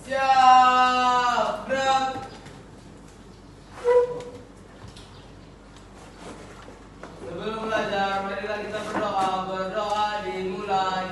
Siap, gerak. Sebelum belajar, marilah kita berdoa. Berdoa dimulai.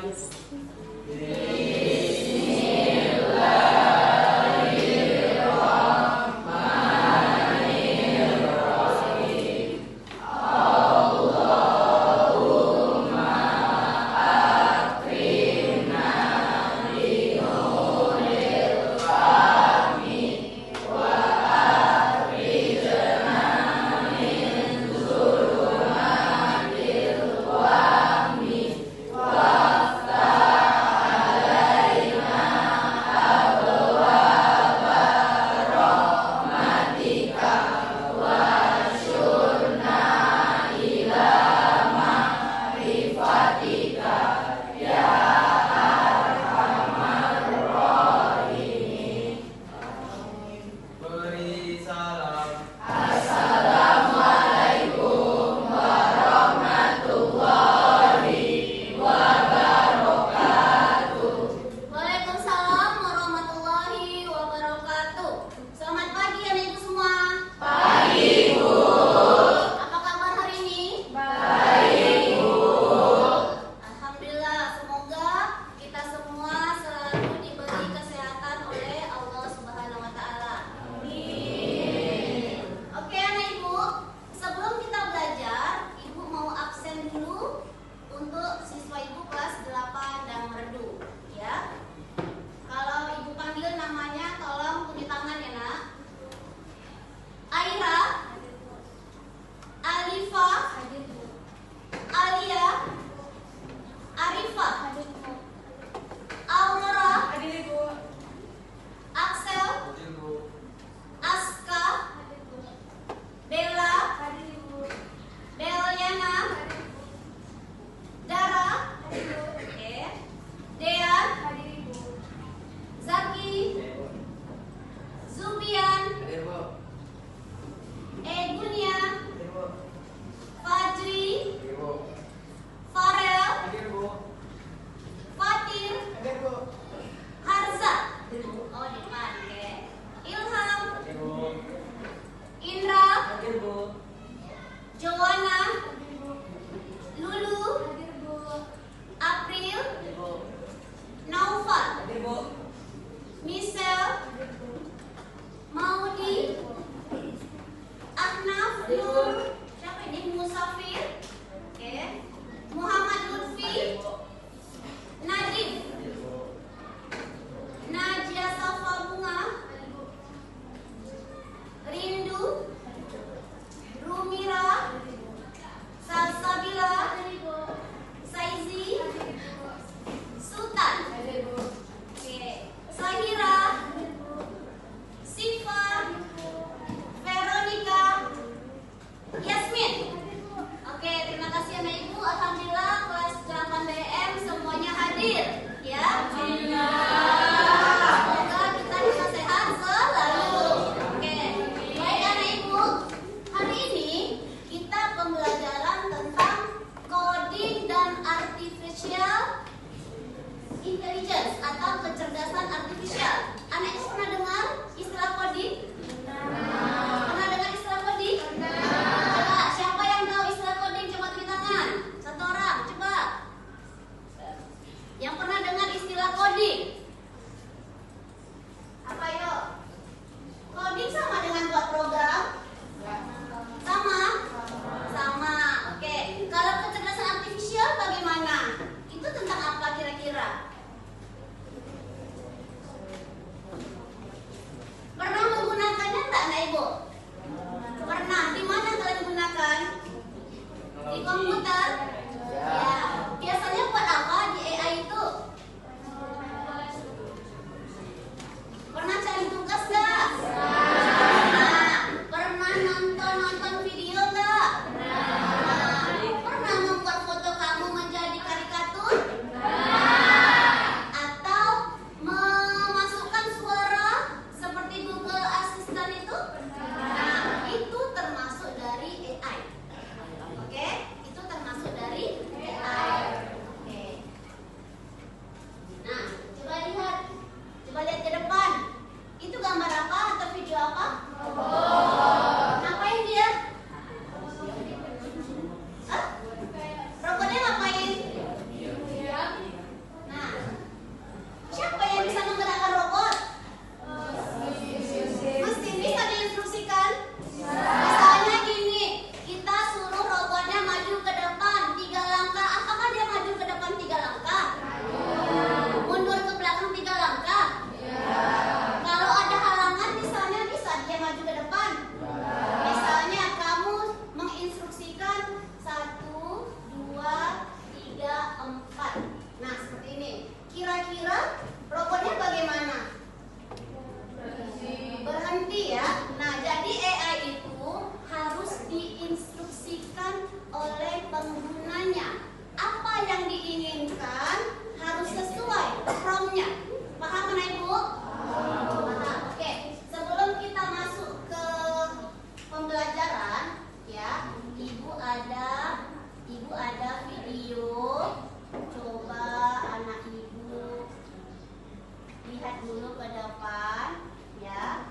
dulu ke depan, ya.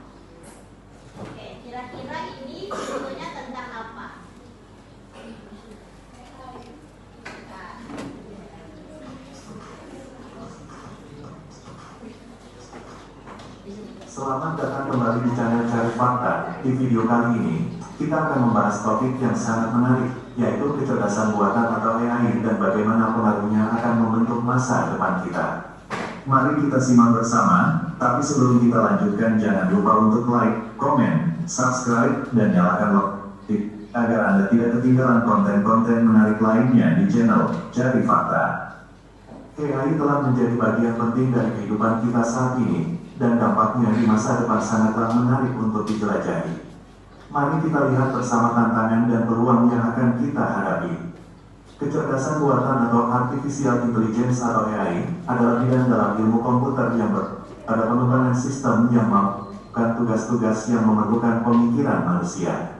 Oke, kira-kira ini videonya tentang apa? Selamat datang kembali di channel Cari Fakta. Di video kali ini, kita akan membahas topik yang sangat menarik, yaitu kecerdasan buatan atau AI dan bagaimana pengaruhnya akan membentuk masa depan kita. Mari kita simak bersama, tapi sebelum kita lanjutkan jangan lupa untuk like, komen, subscribe, dan nyalakan lonceng agar Anda tidak ketinggalan konten-konten menarik lainnya di channel Cari Fakta. AI telah menjadi bagian penting dari kehidupan kita saat ini, dan dampaknya di masa depan sangatlah menarik untuk dijelajahi. Mari kita lihat bersama tantangan dan peluang yang akan kita hadapi. Kecerdasan buatan atau Artificial Intelligence atau AI adalah bidang dalam ilmu komputer yang pada pengembangan sistem yang melakukan tugas-tugas yang memerlukan pemikiran manusia.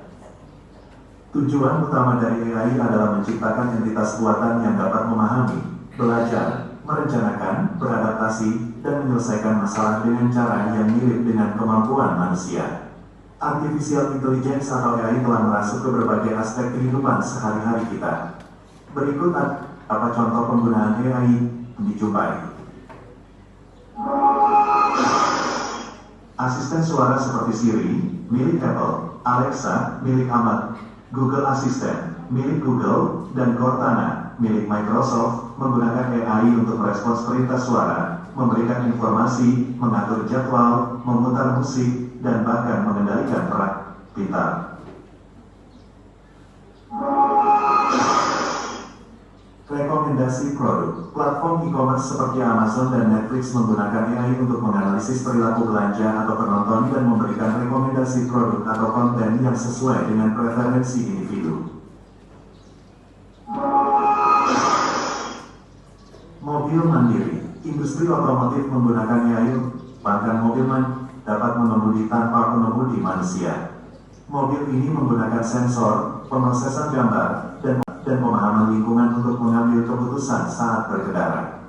Tujuan utama dari AI adalah menciptakan entitas buatan yang dapat memahami, belajar, merencanakan, beradaptasi, dan menyelesaikan masalah dengan cara yang mirip dengan kemampuan manusia. Artificial Intelligence atau AI telah merasuk ke berbagai aspek kehidupan sehari-hari kita. Berikut apa contoh penggunaan AI dijumpai. Asisten suara seperti Siri, milik Apple, Alexa, milik Amazon, Google Assistant, milik Google, dan Cortana, milik Microsoft, menggunakan AI untuk merespons perintah suara, memberikan informasi, mengatur jadwal, memutar musik, dan bahkan mengendalikan perangkat pintar. Rekomendasi produk. Platform e-commerce seperti Amazon dan Netflix menggunakan AI untuk menganalisis perilaku belanja atau penonton dan memberikan rekomendasi produk atau konten yang sesuai dengan preferensi individu. Mobil mandiri. Industri otomotif menggunakan AI, bahkan mobil dapat mengemudi tanpa pengemudi manusia. Mobil ini menggunakan sensor, pemrosesan gambar, dan pemahaman lingkungan untuk mengambil keputusan saat berkendara.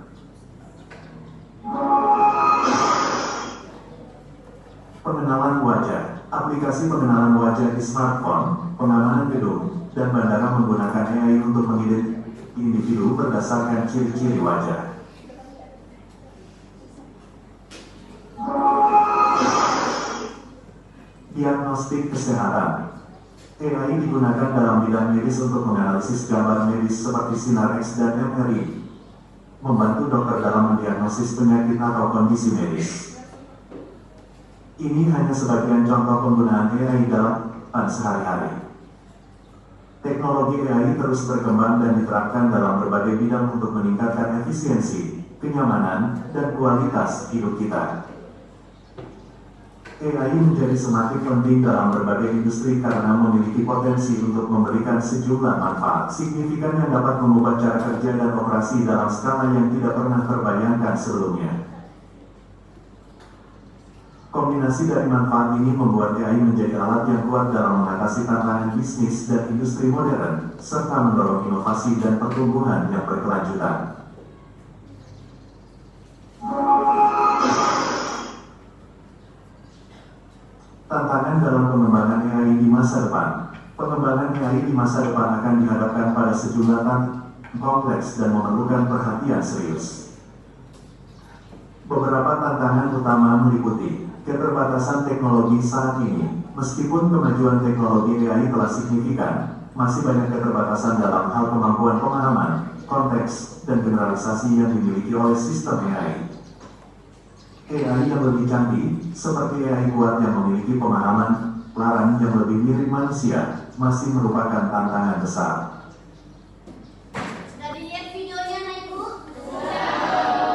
Pengenalan wajah. Aplikasi pengenalan wajah di smartphone, pengamanan gedung, dan bandara menggunakan AI untuk mengidentifikasi individu berdasarkan ciri-ciri wajah. Diagnostik kesehatan. AI digunakan dalam bidang medis untuk menganalisis gambar medis seperti sinar X dan MRI, membantu dokter dalam mendiagnosis penyakit atau kondisi medis. Ini hanya sebagian contoh penggunaan AI dalam sehari-hari. Teknologi AI terus berkembang dan diterapkan dalam berbagai bidang untuk meningkatkan efisiensi, kenyamanan, dan kualitas hidup kita. AI menjadi semakin penting dalam berbagai industri karena memiliki potensi untuk memberikan sejumlah manfaat signifikan yang dapat mengubah cara kerja dan operasi dalam skala yang tidak pernah terbayangkan sebelumnya. Kombinasi dari manfaat ini membuat AI menjadi alat yang kuat dalam mengatasi tantangan bisnis dan industri modern, serta mendorong inovasi dan pertumbuhan yang berkelanjutan. Tantangan dalam pengembangan AI di masa depan. Pengembangan AI di masa depan akan dihadapkan pada sejumlah tantangan kompleks dan memerlukan perhatian serius. Beberapa tantangan utama meliputi keterbatasan teknologi saat ini. Meskipun kemajuan teknologi AI telah signifikan, masih banyak keterbatasan dalam hal kemampuan pemahaman, konteks, dan generalisasi yang dimiliki oleh sistem AI. AI yang lebih canggih, seperti AI kuat yang memiliki pemahaman larang yang lebih mirip manusia, masih merupakan tantangan besar. Sudah dilihat videonya, Nak Ibu?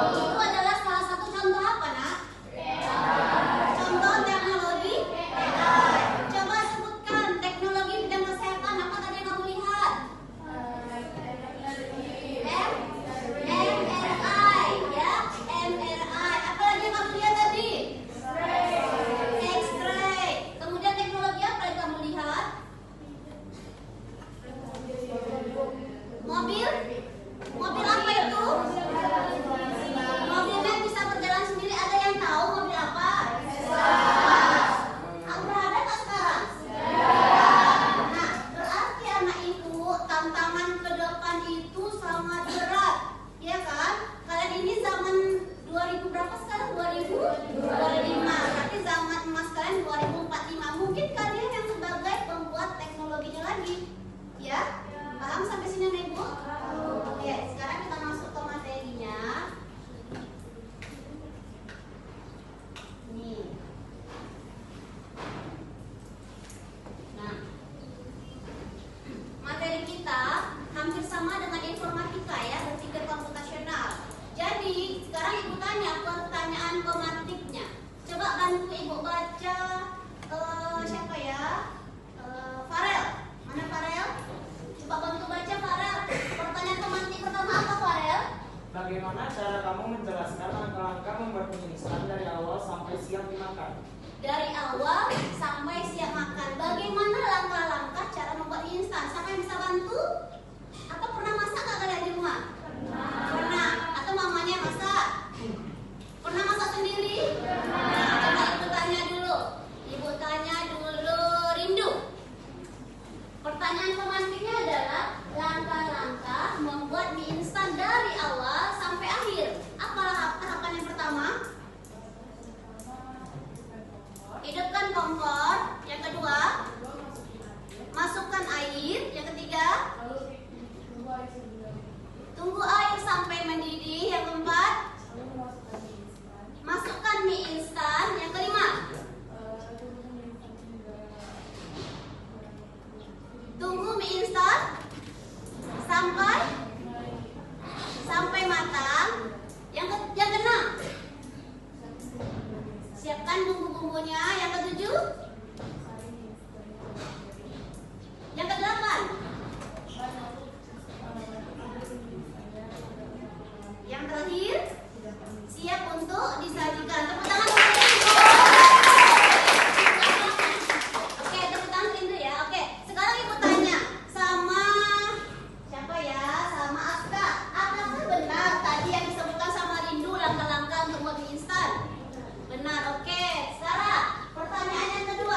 Itu adalah salah satu contoh apa, Nak? Contoh teknologi? Coba sebutkan teknologi bidang kesehatan. Apa tadi yang kamu lihat? MRI, ya? MRI. Apa lagi yang kamu lihat tadi? X-ray. Kemudian teknologi apa yang kamu lihat? pertanyaan pematiknya. Coba bantu ibu baca siapa ya? Farel. Mana Farel? Coba bantu baca Farel. Pertanyaan pematik pertama apa Farel? Bagaimana cara kamu menjelaskan langkah-langkah membuat mie instan dari awal sampai siap dimakan? Dari awal sampai siap makan. Bagaimana langkah-langkah cara membuat mie instan? Siapa yang bisa bantu? Atau pernah masak nggak kalian di rumah? Pernah. Atau mamanya masak? Pernah masak sendiri? Nah, coba ibu tanya dulu. Ibu tanya dulu Rindu. Pertanyaan pematiknya adalah langkah-langkah membuat mie instan dari awal sampai akhir. Apa tahapan yang pertama? Hidupkan kompor. Yang kedua, masukkan air. Yang ketiga, tunggu air sampai mendidih. Yang keempat, masukkan mie instan. Yang kelima, tunggu mie instan sampai matang. Yang keenam, siapkan bumbu-bumbunya. Yang ketujuh, yang kedelapan, yang terakhir, siap untuk disajikan. Tepuk tangan untuk Rindu. Oke, tepuk tangan Rindu ya. Oke, sekarang ibu tanya sama siapa ya? Sama Aska. Apakah benar tadi yang disebutkan sama Rindu langkah-langkah untuk membuat mie instan? Benar. Oke, Sarah. Pertanyaan yang kedua.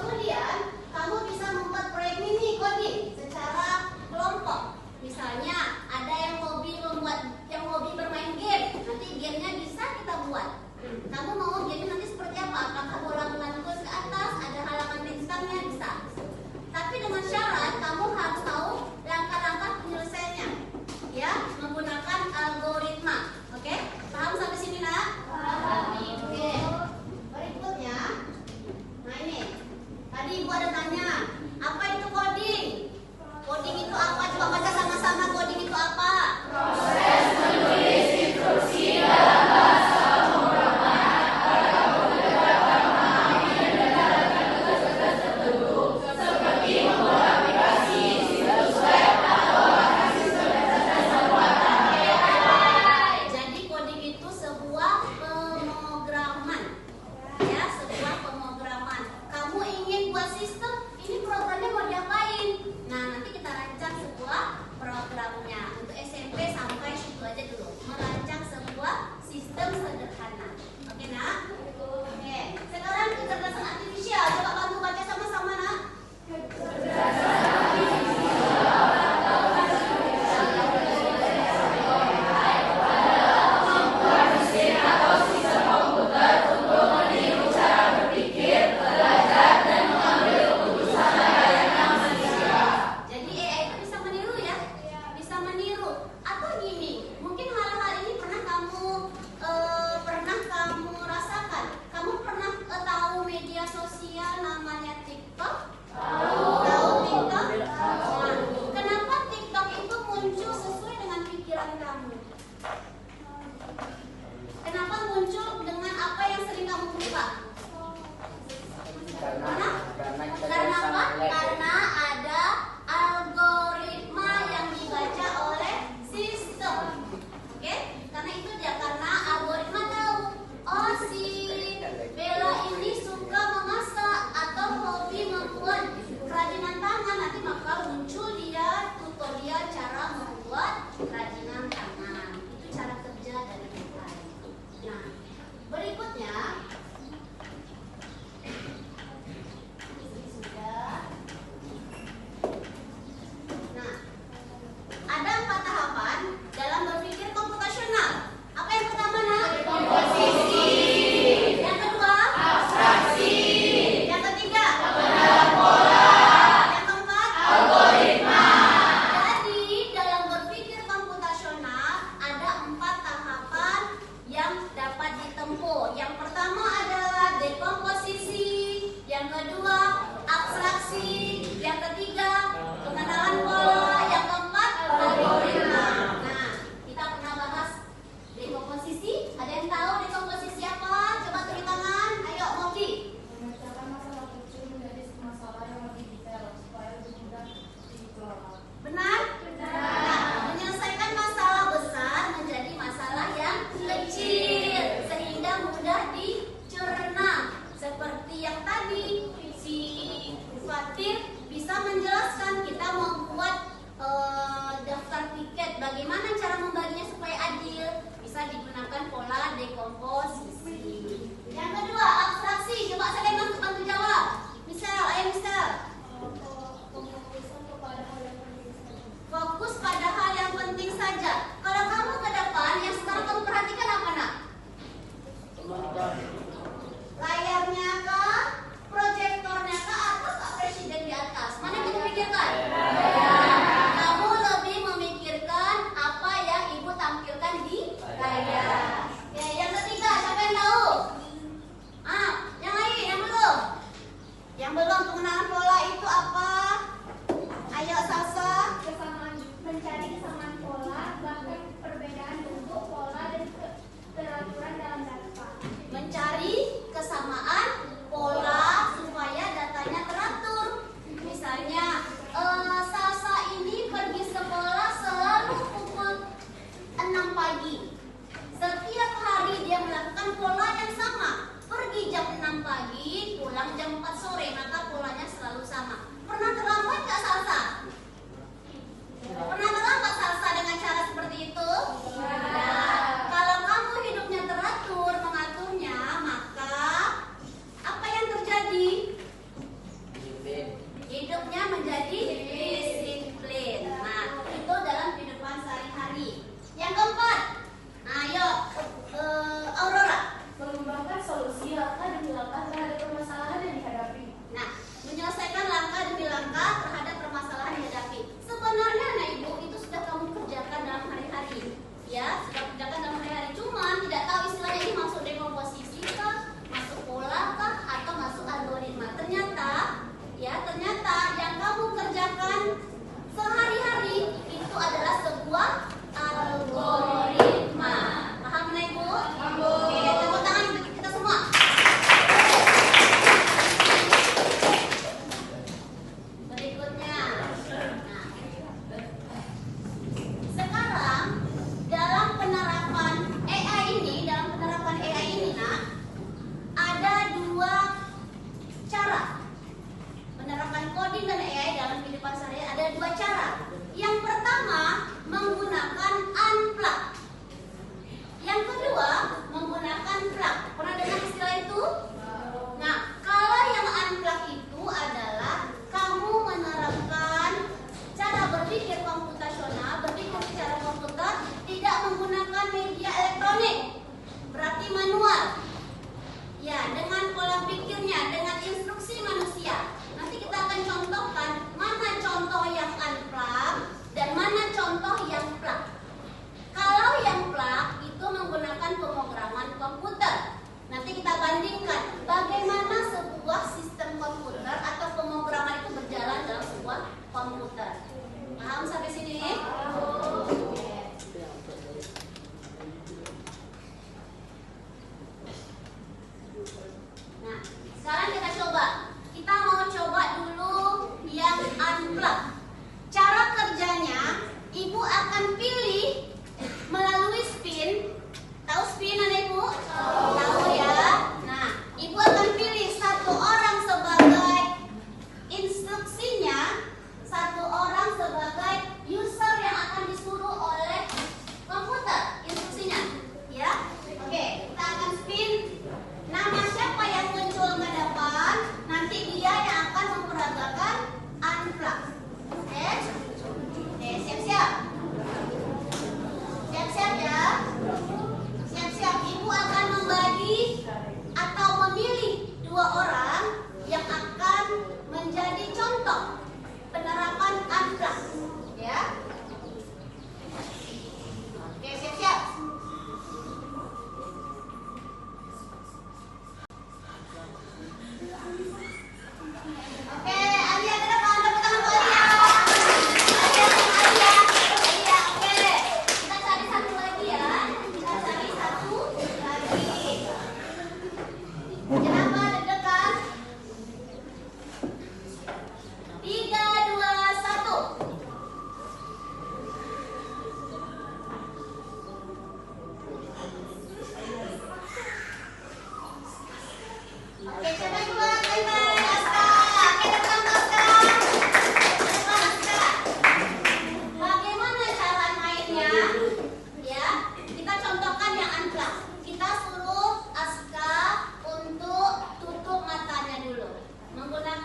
Kemudian kamu bisa membuat proyek mini coding secara kelompok. Misalnya ada yang hobi bermain game, nanti gamenya bisa kita buat. Kamu mau game nanti seperti apa? Apakah bola mengatur ke atas, ada halaman bintangnya, bisa. Tapi dengan syarat kamu harus tahu langkah-langkah penyelesaiannya, ya, menggunakan algoritma. Oke? Paham sampai sini, Nak? Paham. Oke. Berikutnya, nah ini. Tadi Ibu ada tanya, apa itu coding? Coding itu apa? Coba baca sama-sama, coding itu apa? Proses menulis instruksi dalam bahasa pemrograman pada komputer dapat memahami dan menjalankan tugas-tugas tertentu seperti membuat aplikasi, situs web, atau bahkan sistem kecerdasan buatan AI. Jadi coding itu sebuah pemrograman, ya, sebuah pemrograman. Kamu ingin buat sistem, ini programnya mau diapain? Nah, nanti kita rancang sebuah programnya. Untuk SMP sampai situ aja dulu, merancang sebuah sistem sederhana. Oke, Nak? Oke. Sekarang kecerdasan artifisial, coba bantu baca sama-sama, Nak. Mesin atau sistem komputer untuk meniru cara berpikir, belajar, dan mengambil keputusan layaknya manusia. Jadi AI itu bisa meniru, ya? Bisa meniru. Atau gini, mungkin hal-hal ini pernah kamu rasakan. Kamu pernah tahu media sosial namanya TikTok? Tahu TikTok? Nah, kenapa TikTok itu muncul sesuai dengan pikiran kamu? Kenapa muncul dengan apa yang sering kamu buka? Karena apa? Karena ada algoritma yang dibaca oleh sistem. Oke? Karena itu dia, karena algoritma tahu, oh si Bella ini suka memasak atau hobi membuat kerajinan tangan, nanti maka muncul dia tutorial cara membuat kerajinan tangan. Itu cara kerja dari AI. Nah, berikutnya sudah. Nah, ada 4 tahapan dalam berpikir komputasional. Apa yang pertama, Nak? Komposisi, Yang kedua? abstraksi, Yang ketiga? pengenalan pola, Yang keempat? algoritma. Jadi, dalam berpikir komputasional ada 4 tahapan yang dapat ditempuh. Yang pertama adalah dekomposisi, yang kedua abstraksi, yang ketiga pengenalan pola, yang keempat algoritma. Nah, kita pernah bahas dekomposisi. Ada yang tahu dekomposisi apa? Coba tulis tangan. Ayo, Moki. Memecahkan masalah kecil menjadi masalah yang lebih detail supaya lebih mudah dikelola. Benar? Nah, menyelesaikan masalah besar menjadi masalah yang kecil sehingga mudah dicerna. Seperti yang tadi si Fatir bisa menjelaskan, kita membuat daftar tiket, bagaimana cara membaginya supaya adil, bisa digunakan pola dekomposisi. Yang kedua, abstraksi. Coba saya bantu jawab. Misal, ayo misal. Pemfokusan kepada hal yang penting saja. Fokus pada hal yang penting saja. Kalau kamu ke depan, yang sekarang kamu perhatikan apa, Nak? Layarnya kah? Proyektornya kah? Atau Pak Presiden di atas? Mana yang kita pikirkan? Kamu lebih memikirkan apa yang Ibu tampilkan di layar. Ya, yang ketiga, siapa yang tahu? Yang lain, yang belum? Yang belum, pengenalan pola itu apa? Ayo, Salsa. Mencari kesamaan pola, bahkan perbedaan bentuk pola dan keteraturan dalam data. Mencari kesamaan pola supaya datanya teratur. Misalnya, Salsa ini pergi sekolah selalu pukul 6 pagi. Setiap hari dia melakukan pola yang sama. Pergi jam 6 pagi, pulang jam 4 sore, maka polanya selalu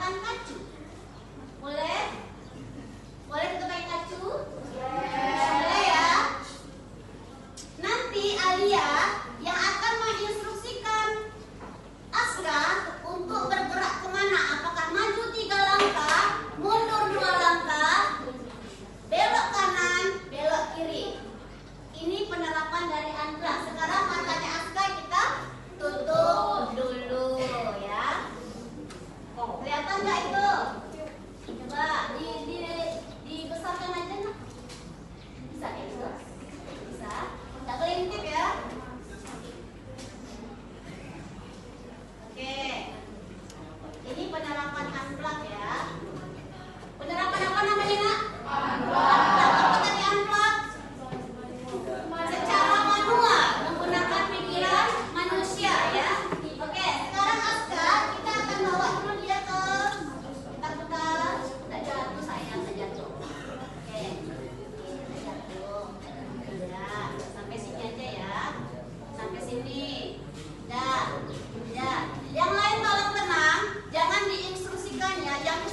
menggunakan kacu. Boleh? Boleh kita pakai kacu? Boleh ya? Nanti Alia yang akan menginstruksikan Aska untuk bergerak kemana? Apakah maju 3 langkah, mundur 2 langkah, belok kanan, belok kiri? Ini penerapan dari Andra. Sekarang matanya Aska kita tutup dulu ya. Kelihatan nggak itu? Coba dibesarkan aja nak. Bisa ya itu? Bisa. Nggak kelintip ya? Oke. Ini penerapan unplug ya. Penerapan apa namanya nak? Unplug. Apa tadi unplug? Secara manual menggunakan pikiran manusia ya. Oke, sekarang Aska kita akan bawa dulu dia ke putar-putar. Tidak jatuh sayang, tidak jatuh. Oke, tidak jatuh. Ya, sampai sini aja ya. Sampai sini. Ya, ya. Yang lain tolong tenang, jangan diinstruksikan ya. Yang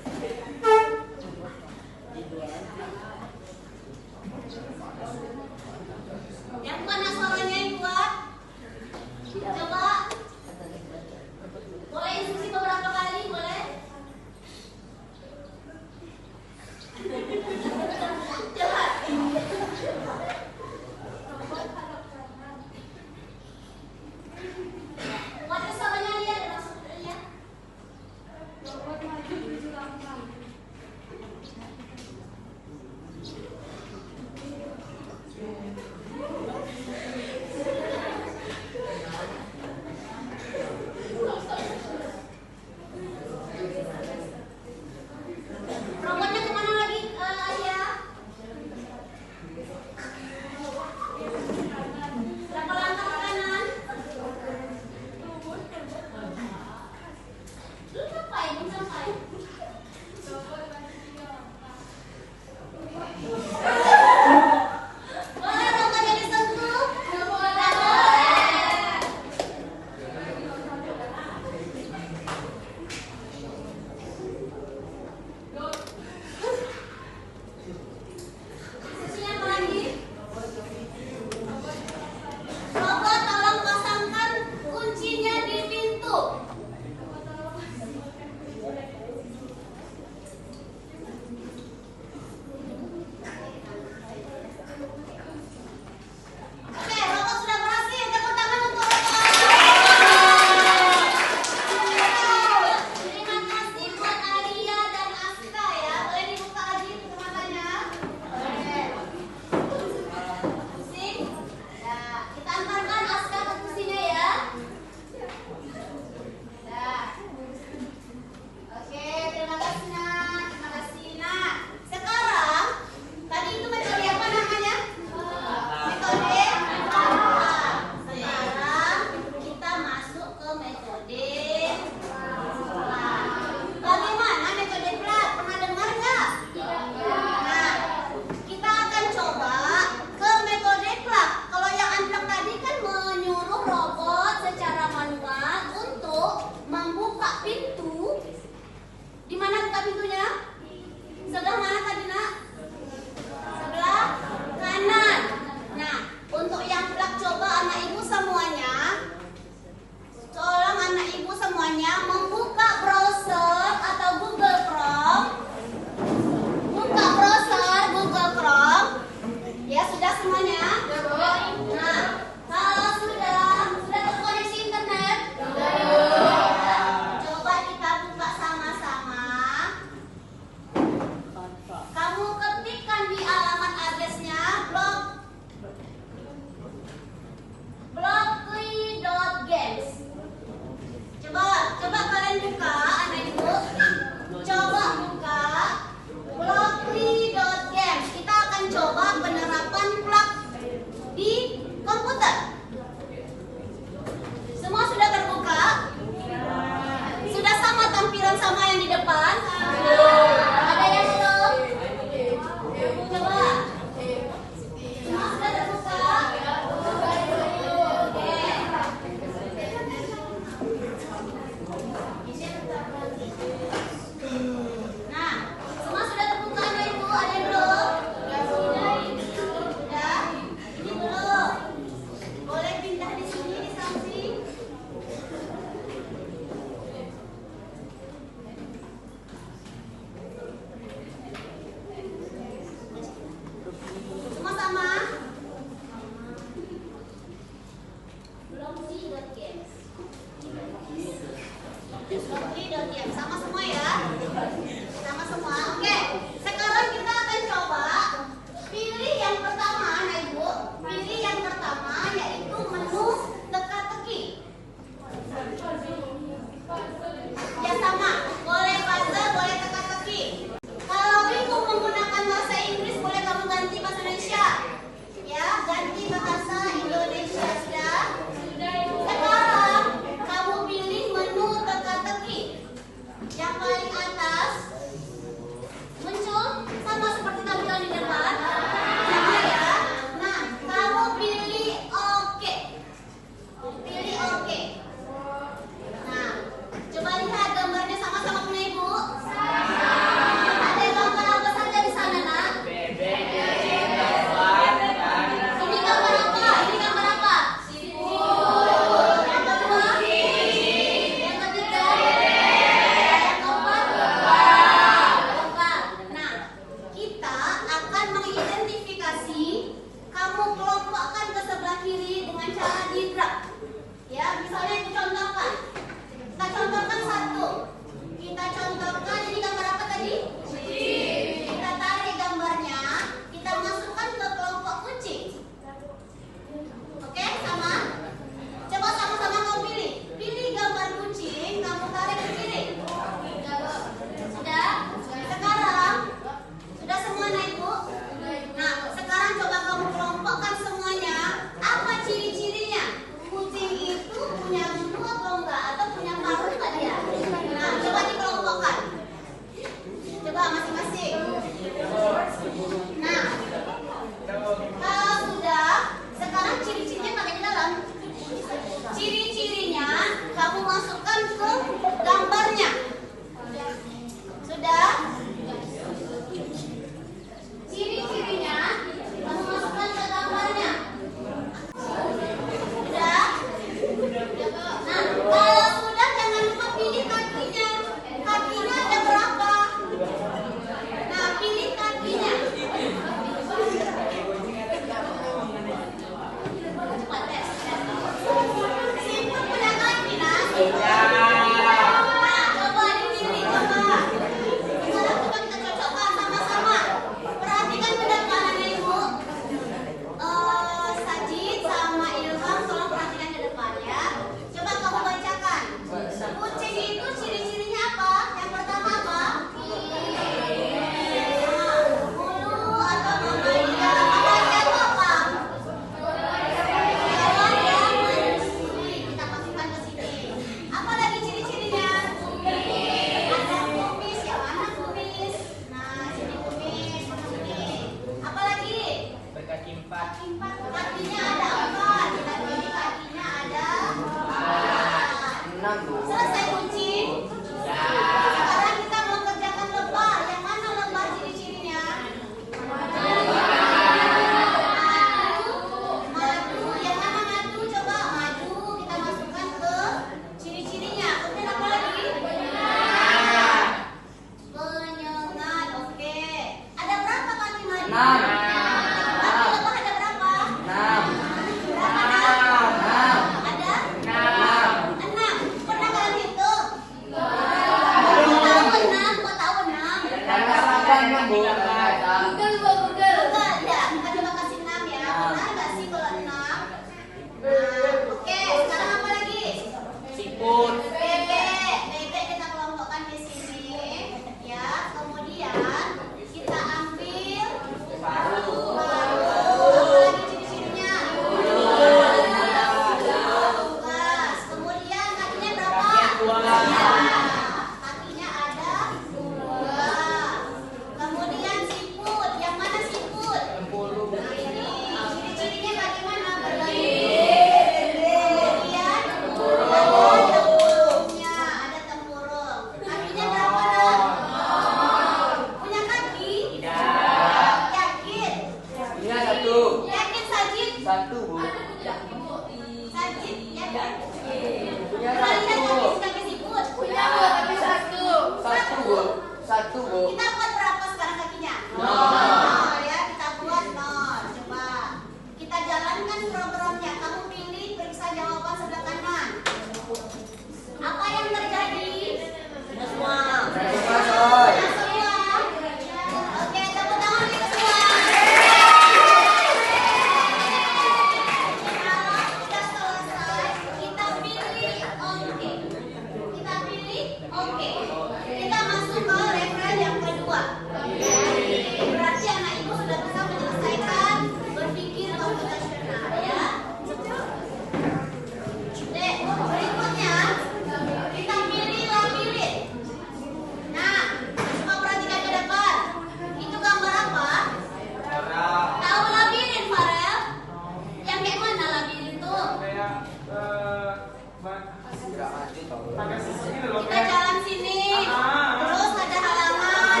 Pakai sisi ini loh. Kita jalan sini. Terus ada halaman.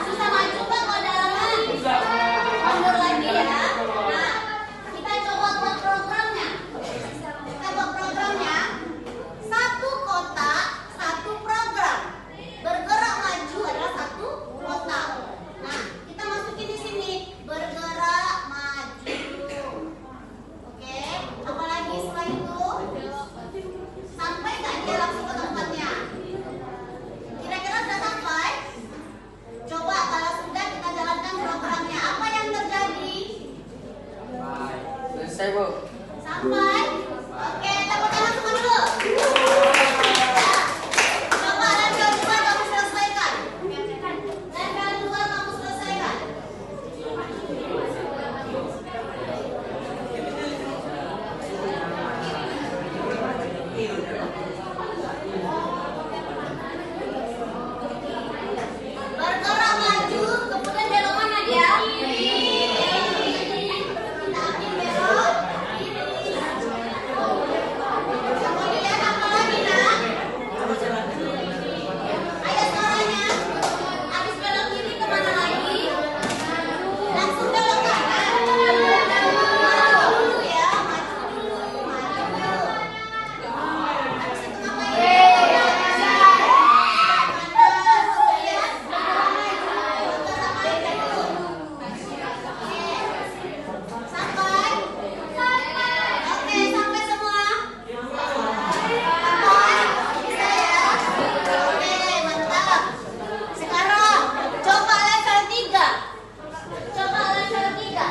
Susah maju Pak kalau ada halaman. Mundur lagi ya. Nah, kita coba buat programnya. Kita buat programnya. Satu kotak, satu program. Bergerak maju adalah satu kotak. Nah, kita masukin di sini. Bergerak maju. Oke, apa lagi setelah itu? Sampai nggak dia langsung ke tempatnya? Kira-kira sudah sampai? Coba kalau sudah kita jalankan programnya. Apa yang terjadi? Selesai, Bu. Sampai? Oke, tepuk tangan semua dulu. Coba level 2 kamu selesaikan. Level 2 kamu selesaikan. Bergerak maju, kemudian belok mana dia? Kita ambil belok kiri. Kemudian apa lagi nak? Ayo suaranya. Habis belok kiri kemana lagi? Langsung belok kanan. Maju dulu ya, maju dulu, maju dulu. Habis itu ngapain? Sampai? Oke, sampai semua? Sampai? Bisa ya? Oke, mantap. Sekarang, coba level 3. Coba level 3.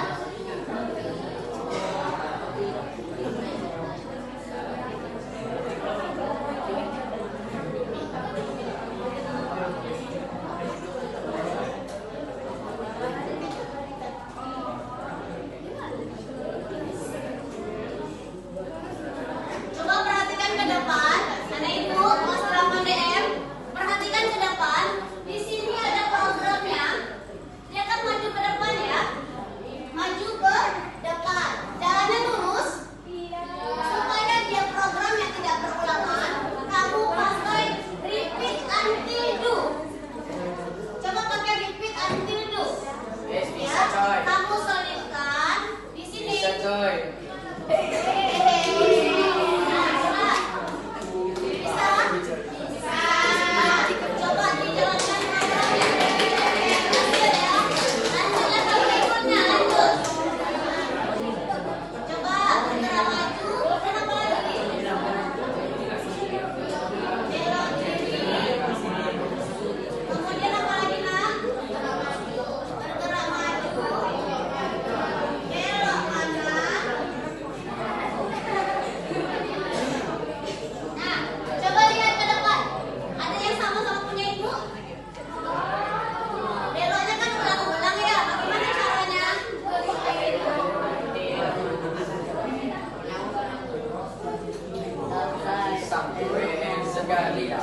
Coba perhatikan ke depan, anak ibu, kelas 8 DM. Perhatikan ke depan. Di sini ada programnya. Dia kan maju ke depan ya. Maju ke depan. Jalannya lurus. Supaya dia programnya tidak berulangan, kamu pakai repeat until do. Coba pakai repeat until do. Yes, bisa, Ya, coy. kamu selipkan di sini. Bisa, coy. Coba dijalankan programnya. Lanjut ya. Lanjut level berikutnya, lanjut. Coba bergerak maju. Dan apa lagi? Belok kiri. Kemudian apa lagi nak? Bergerak maju. Belok kanan. Nah, coba lihat ke depan. Ada yang sama-sama punya ibu? Beloknya kan ulang-ulang ya. Bagaimana caranya? Sampai sekali ya.